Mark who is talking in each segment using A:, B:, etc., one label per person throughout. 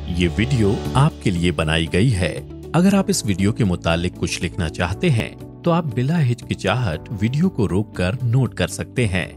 A: ये वीडियो आपके लिए बनाई गई है। अगर आप इस वीडियो के मुतालिक कुछ लिखना चाहते हैं तो आप बिला हिचकिचाहट वीडियो को रोककर नोट कर सकते हैं।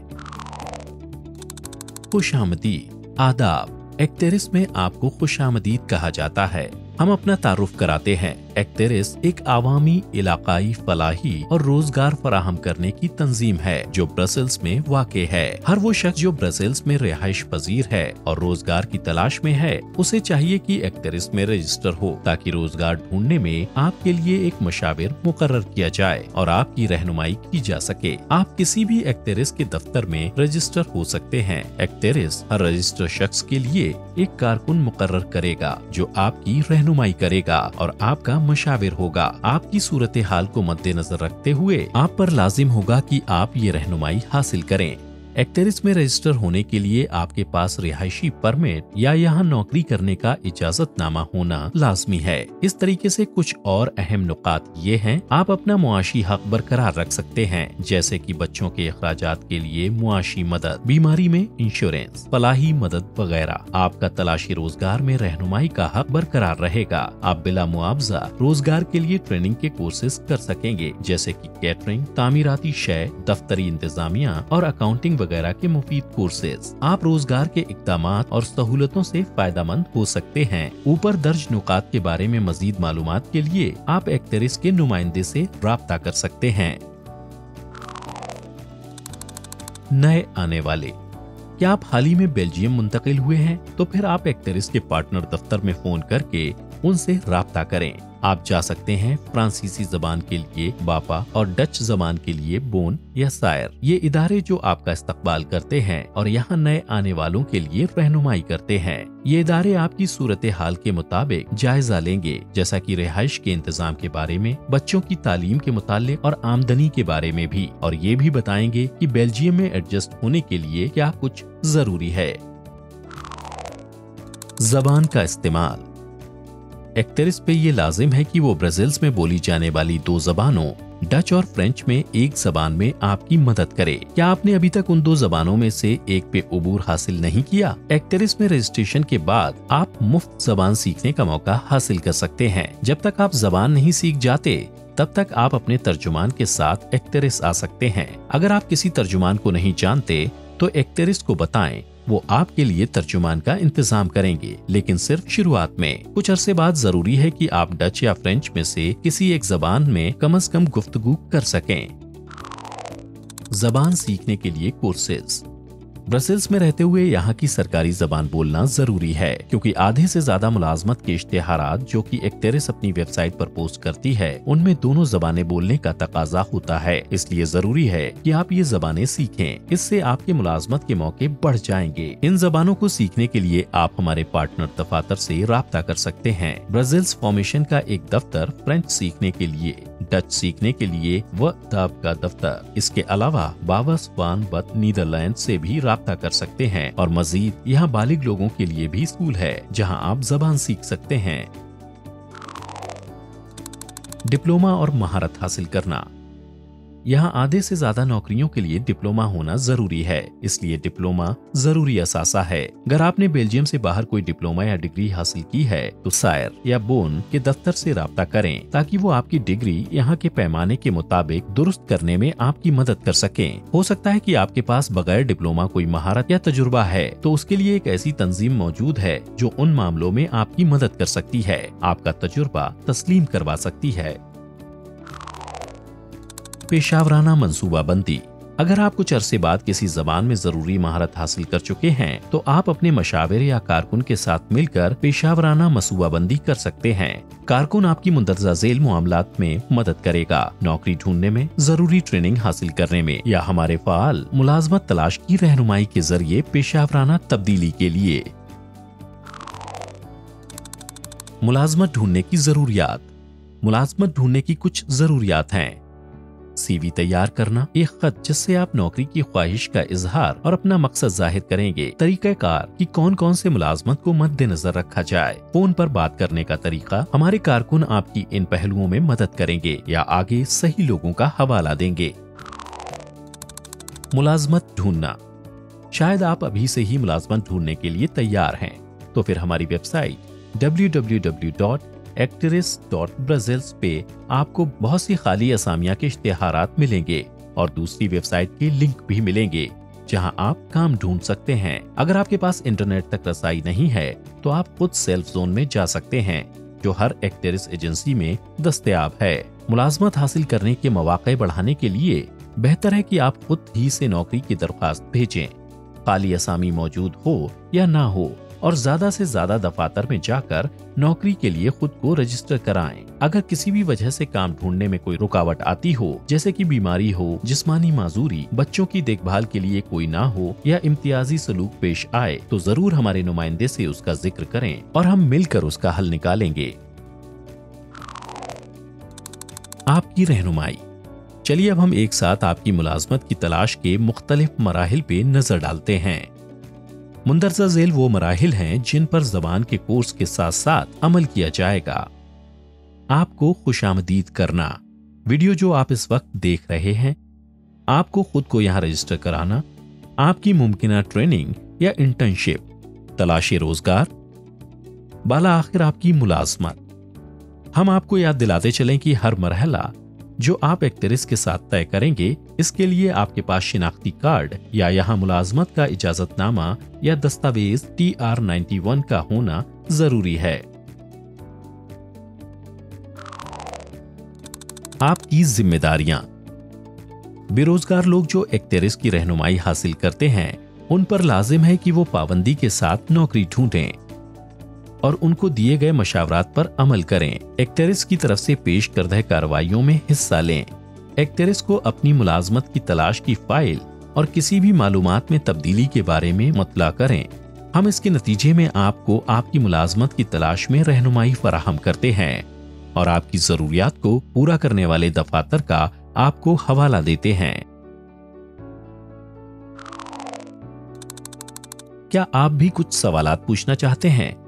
A: खुशामदीद, आदाब। एक्टेरिस में आपको खुशामदीद कहा जाता है। हम अपना तारुफ कराते हैं। एक्टेरिस एक आवामी, इलाकाई, फलाही और रोजगार फराहम करने की तंजीम है जो ब्रसेल्स में वाक़े है। हर वो शख्स जो ब्रसेल्स में रिहाइश पजीर है और रोजगार की तलाश में है, उसे चाहिए कि एक्टेरिस में रजिस्टर हो ताकि रोजगार ढूंढने में आपके लिए एक मशाविर मुकर्रर किया जाए और आपकी रहनुमाई की जा सके। आप किसी भी एक्टेरिस के दफ्तर में रजिस्टर हो सकते हैं। एक्टेरिस हर रजिस्टर शख्स के लिए एक कारकुन मुकर्रर करेगा जो आपकी रहनुमाई करेगा और आपका मशाविर होगा। आपकी सूरत हाल को मद्देनजर रखते हुए आप पर लाजिम होगा कि आप ये रहनुमाई हासिल करें। एक्टेरिस में रजिस्टर होने के लिए आपके पास रिहायशी परमिट या यहाँ नौकरी करने का इजाजतनामा होना लाजमी है। इस तरीके से कुछ और अहम नुकात ये हैं। आप अपना मुआशी हक बरकरार रख सकते हैं, जैसे कि बच्चों के अखराजात के लिए मुआशी मदद, बीमारी में इंश्योरेंस, फलाही मदद वगैरह। आपका तलाशी रोजगार में रहनुमाई का हक बरकरार रहेगा। आप बिला मुआवजा रोजगार के लिए ट्रेनिंग के कोर्सेज कर सकेंगे, जैसे कि कैटरिंग, तामीराती शय, दफ्तरी इंतजामिया और अकाउंटिंग वगैरह के मुफीद कोर्सेज। आप रोजगार के इक़दामात और सहूलतों से फायदामंद हो सकते हैं। ऊपर दर्ज नुकात के बारे में मजीद मालूमात के लिए आप एक्टेरिस के नुमाइंदे से राब्ता कर सकते हैं। नए आने वाले, क्या आप हाल ही में बेल्जियम मुंतकिल हुए हैं? तो फिर आप एक्टेरिस के पार्टनर दफ्तर में फोन करके उनसे राब्ता करें। आप जा सकते हैं फ्रांसीसी जबान के लिए बापा और डच जबान के लिए बोन या सायर। ये इदारे जो आपका इस्तकबाल करते हैं और यहाँ नए आने वालों के लिए रहनुमाई करते हैं। ये इदारे आपकी सूरत हाल के मुताबिक जायजा लेंगे, जैसा कि रिहाइश के इंतजाम के बारे में, बच्चों की तालीम के मुतालिक और आमदनी के बारे में भी, और ये भी बताएंगे कि बेल्जियम में एडजस्ट होने के लिए क्या कुछ जरूरी है। जबान का इस्तेमाल। एक्टेरिस पे ये लाजिम है कि वो ब्राजील्स में बोली जाने वाली दो जबानों डच और फ्रेंच में एक जबान में आपकी मदद करे। क्या आपने अभी तक उन दो जबानों में से एक पे उबूर हासिल नहीं किया? एक्टेरिस में रजिस्ट्रेशन के बाद आप मुफ्त जबान सीखने का मौका हासिल कर सकते हैं। जब तक आप जबान नहीं सीख जाते तब तक आप अपने तर्जुमान के साथ एक्टेरिस आ सकते हैं। अगर आप किसी तर्जुमान को नहीं जानते तो एक्टेरिस को बताएं, वो आपके लिए तर्जुमान का इंतजाम करेंगे, लेकिन सिर्फ शुरुआत में। कुछ अरसे बाद जरूरी है कि आप डच या फ्रेंच में से किसी एक जबान में कम से कम गुफ्तगू कर सकें। जबान सीखने के लिए कोर्सेज। ब्रसेल्स में रहते हुए यहाँ की सरकारी जबान बोलना जरूरी है, क्योंकि आधे से ज्यादा मुलाजमत के इश्तेहारात जो कि एक्टेरिस अपनी वेबसाइट पर पोस्ट करती है, उनमें दोनों जबानें बोलने का तकाजा होता है। इसलिए जरूरी है कि आप ये जबानें सीखें। इससे आपके मुलाजमत के मौके बढ़ जाएंगे। इन जबानों को सीखने के लिए आप हमारे पार्टनर दफातर से राब्ता कर सकते हैं। ब्रसेल्स फॉर्मेशन का एक दफ्तर फ्रेंच सीखने के लिए, डच सीखने के लिए वताब का दफ्तर। इसके अलावा बावस वान बत नीदरलैंड से भी राब्ता कर सकते हैं, और मजीद यहाँ बालिग लोगों के लिए भी स्कूल है जहाँ आप जबान सीख सकते हैं। डिप्लोमा और महारत हासिल करना। यहाँ आधे से ज्यादा नौकरियों के लिए डिप्लोमा होना जरूरी है, इसलिए डिप्लोमा जरूरी असासा है। अगर आपने बेल्जियम से बाहर कोई डिप्लोमा या डिग्री हासिल की है तो सायर या बोन के दफ्तर से राब्ता करें, ताकि वो आपकी डिग्री यहाँ के पैमाने के मुताबिक दुरुस्त करने में आपकी मदद कर सकें। हो सकता है कि आपके पास बगैर डिप्लोमा कोई महारत या तजुर्बा है, तो उसके लिए एक ऐसी तंजीम मौजूद है जो उन मामलों में आपकी मदद कर सकती है, आपका तजुर्बा तस्लीम करवा सकती है। पेशावराना मंसूबाबंदी। अगर आप कुछ अरसे बाद किसी जबान में जरूरी महारत हासिल कर चुके हैं तो आप अपने मशाविर या कारकुन के साथ मिलकर पेशावराना मंसूबाबंदी कर सकते हैं। कारकुन आपकी मुंदरजा झेल मामलात में मदद करेगा, नौकरी ढूंढने में, जरूरी ट्रेनिंग हासिल करने में, या हमारे फाल मुलाजमत तलाश की रहनुमाई के जरिए पेशावराना तब्दीली के लिए। मुलाजमत ढूंढने की जरूरियात। मुलाजमत ढूंढने की कुछ जरूरियात हैं। सीवी तैयार करना, एक खत जिससे आप नौकरी की ख्वाहिश का इजहार और अपना मकसद जाहिर करेंगे। तरीक़ाकार कि कौन कौन से मुलाजमत को मद्देनजर रखा जाए। फोन पर बात करने का तरीका, हमारे कारकुन आपकी इन पहलुओं में मदद करेंगे या आगे सही लोगों का हवाला देंगे। मुलाजमत ढूंढना। शायद आप अभी से ही मुलाजमत ढूंढने के लिए तैयार हैं, तो फिर हमारी वेबसाइट www.actris.brazils पे आपको बहुत सी खाली असामियां के इश्तिहारात मिलेंगे और दूसरी वेबसाइट के लिंक भी मिलेंगे जहां आप काम ढूंढ सकते हैं। अगर आपके पास इंटरनेट तक रसाई नहीं है तो आप खुद सेल्फ जोन में जा सकते हैं जो हर एक्टेरिस एजेंसी में दस्तयाब है। मुलाजमत हासिल करने के मौके बढ़ाने के लिए बेहतर है कि आप खुद ही से नौकरी की दरख्वास्त भेजें, खाली असामी मौजूद हो या ना हो, और ज्यादा से ज्यादा दफातर में जाकर नौकरी के लिए खुद को रजिस्टर कराएं। अगर किसी भी वजह से काम ढूंढने में कोई रुकावट आती हो, जैसे कि बीमारी हो, जिस्मानी माजूरी, बच्चों की देखभाल के लिए कोई ना हो या इम्तियाजी सलूक पेश आए, तो जरूर हमारे नुमाइंदे से उसका जिक्र करें और हम मिलकर उसका हल निकालेंगे। आपकी रहनुमाई। चलिए अब हम एक साथ आपकी मुलाजमत की तलाश के मुख्तलिफ मराहिल पे नजर डालते हैं। मुंदरजा झेल वो मराहिल हैं जिन पर ज़बान के कोर्स के साथ साथ अमल किया जाएगा। आपको खुशामदीद करना। वीडियो जो आप इस वक्त देख रहे हैं, आपको खुद को यहाँ रजिस्टर कराना, आपकी मुमकिना ट्रेनिंग या इंटर्नशिप, तलाशी रोजगार, बाला आखिर आपकी मुलाजमत। हम आपको याद दिलाते चलें कि हर मरहला जो आप एक्टेरिस के साथ तय करेंगे, इसके लिए आपके पास शिनाख्ती कार्ड या यहाँ मुलाजमत का इजाजतनामा या दस्तावेज TR91 का होना जरूरी है। आपकी जिम्मेदारियां। बेरोजगार लोग जो एक्टेरिस की रहनुमाई हासिल करते हैं, उन पर लाजिम है कि वो पाबंदी के साथ नौकरी ढूंढें और उनको दिए गए मशावरात पर अमल करें। एक्टेरिस की तरफ से पेश करदा कार्रवाइयों में हिस्सा लें। एक्टेरिस को अपनी मुलाजमत की तलाश की फाइल और किसी भी मालूमात में तब्दीली के बारे में मुतला करें। हम इसके नतीजे में आपको आपकी मुलाजमत की तलाश में रहनुमाई फराहम करते हैं और आपकी जरूरियात को पूरा करने वाले दफातर का आपको हवाला देते हैं। क्या आप भी कुछ सवालात पूछना चाहते हैं?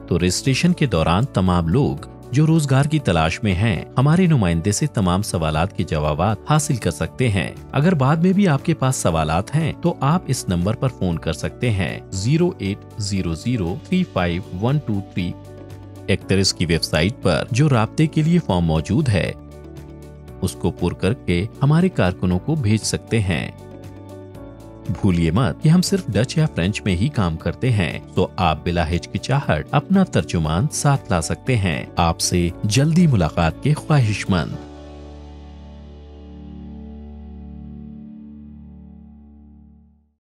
A: तो रजिस्ट्रेशन के दौरान तमाम लोग जो रोजगार की तलाश में हैं, हमारे नुमाइंदे से तमाम सवालात के जवाबात हासिल कर सकते हैं। अगर बाद में भी आपके पास सवालात हैं तो आप इस नंबर पर फोन कर सकते हैं 0800351123। एक्टेरिस की वेबसाइट पर जो राब्ते के लिए फॉर्म मौजूद है, उसको पुर करके हमारे कारकुनों को भेज सकते हैं। भूलिए मत कि हम सिर्फ डच या फ्रेंच में ही काम करते हैं, तो आप बिला हिचकिचाहट अपना तर्जुमान साथ ला सकते हैं। आपसे जल्दी मुलाकात के ख्वाहिशमंद।